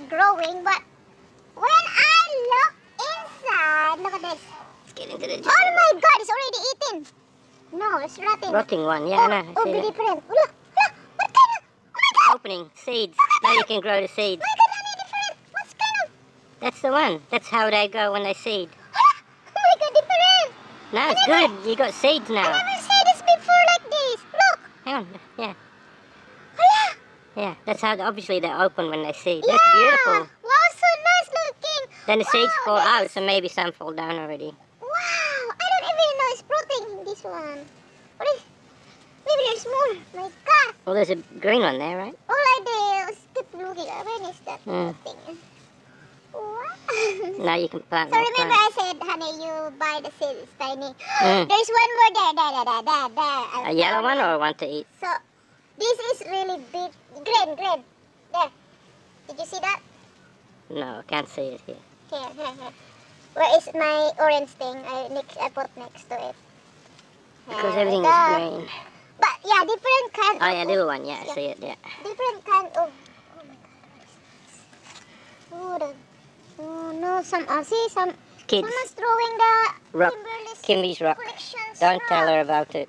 growing, but when I look inside, look at this. Let's get into the Oh my God, it's already eaten. No, it's rotting. rotting one. Yeah, I know. Oh, See that? different. Look, look, what kind of? Oh my God! Opening seeds. Now you can grow the seeds. Oh my God, any different? What's kind of? That's the one. That's how they go when they seed. Oh my God, different. No, it's good. You got seeds I now. never seen this before like this. Look. Hang on. Yeah. Oh yeah. Yeah. That's how obviously they open when they seed. Yeah. That's beautiful. Wow, so nice looking. Then the seeds Wow, fall this out, is- so maybe some fall down already. Wow, I don't even know it's protein, this one. What is, maybe there's more. My God. Well, there's a green one there, right? All I did was keep looking. When is that Mm. thing? Wow. Now you can plant So more remember plants. I said, honey, you buy the seed, it's tiny. Mm. There's one more there. A yellow one or one to eat? So, this is really big. Green. There. Did you see that? No, I can't see it here. Here. Where is my orange thing? I put next to it. Because There everything we is go. green. But yeah, different kind Oh of... yeah, little one. Yeah, I see it. Yeah. Different kind of... Oh my God. Oh no, see, some... Kids. Someone's throwing the Rock. Kimberly's Kimmy's rock. collections Don't rock. tell her about it.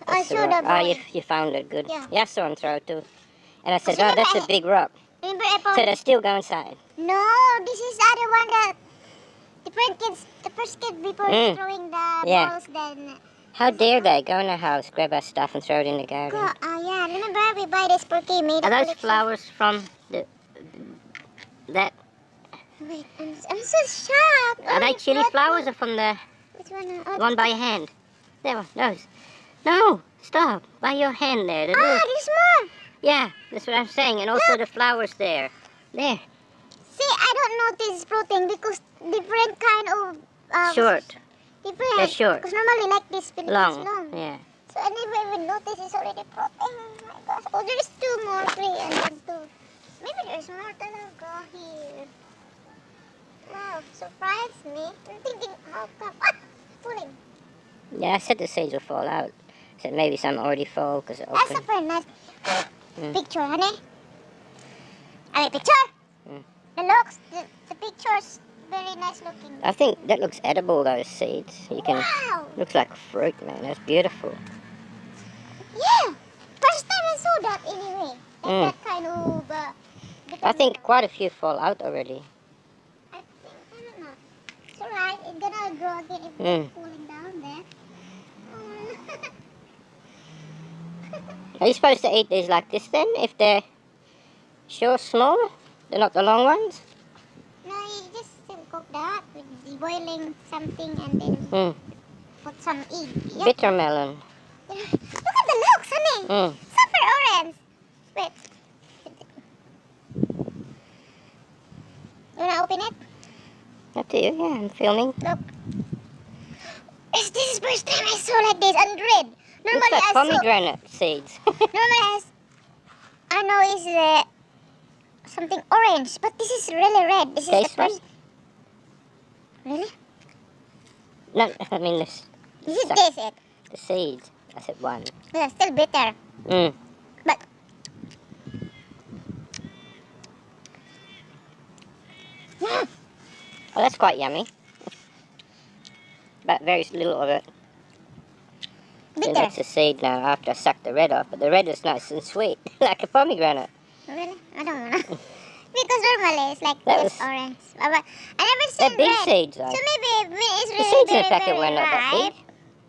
I That's the showed rock. her Oh, boy. you found it. Good. Yeah. Yeah, I saw him throw it too. And I said, So oh, remember that's a big rock. Remember Apple? So they still go inside. No, this is the other one that... Different kids, the first kid before throwing the Yeah. balls, then... How dare they go in the house, grab our stuff and throw it in the garden? Yeah, remember we buy this for Kimmy. Are those flowers from that? Wait, I'm so shocked. Are they chili flowers or from the Which one? one by your hand? There one, those. No, stop. By your hand there. The little- There's more. yeah, that's what I'm saying. And also the flowers there. There. See, I don't notice protein because different kind of... Short. Different. They're short. Because normally like this, but it's Long. long. Yeah. So I never even noticed it's already protein. Oh my gosh. Oh, there's 2 more, 3 and then 2. Maybe there's more talaga here. Wow, surprised me. I'm thinking, how come? Pulling. Yeah, I said the seeds will fall out. I said maybe some already fall because it That's a opened. very nice picture, honey. I like picture. The looks, the picture's very nice looking. I think that looks edible, those seeds. You can. Wow. Looks like fruit, man. That's beautiful. Yeah. First time I saw that anyway. Like that kind of... I think quite a few fall out already. I don't know. It's alright. It's gonna grow again if it's falling down there. Are you supposed to eat these like this then? If they're sure small? They're not the long ones? No, you just cook that with boiling something and then put some egg. Yeah. Bitter melon. Look at the looks, honey. Super orange. Wait. You wanna open it? Up to you, yeah, I'm filming. Look. This is first time I saw like this and red. Looks Normally like I saw... pomegranate seeds. Normally I know it's something orange, but this is really red. This is Taste the first... Really? No, I mean this. This is this it. The seeds. I said one. Yeah, still bitter. But... Oh, that's quite yummy. But very little of it. Bitter. Then that's the seed now after I suck the red off. But the red is nice and sweet, like a pomegranate. Really? I don't wanna. Because normally it's like That this was- orange. But I never They're seen big red. seeds though. So maybe it's The really seeds in very, the packet very were not that ripe. big.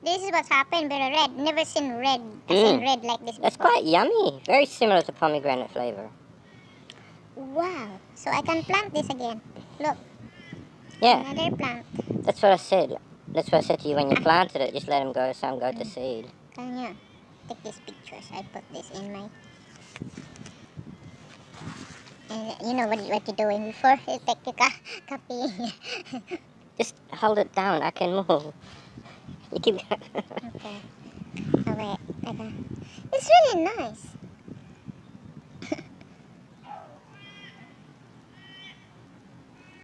This is what's happened, very red. Never seen red. I've seen red like this That's before. quite yummy. Very similar to pomegranate flavor. Wow. So I can plant this again. Look. Yeah, Another plant. that's what I said. That's what I said to you when you planted it. Just let them go. Some go to seed. Can you take these pictures? I put this in my... And you know what you're doing before you take your copy. Just hold it down. I can move. You keep. Okay. Oh wait. Okay. It's really nice.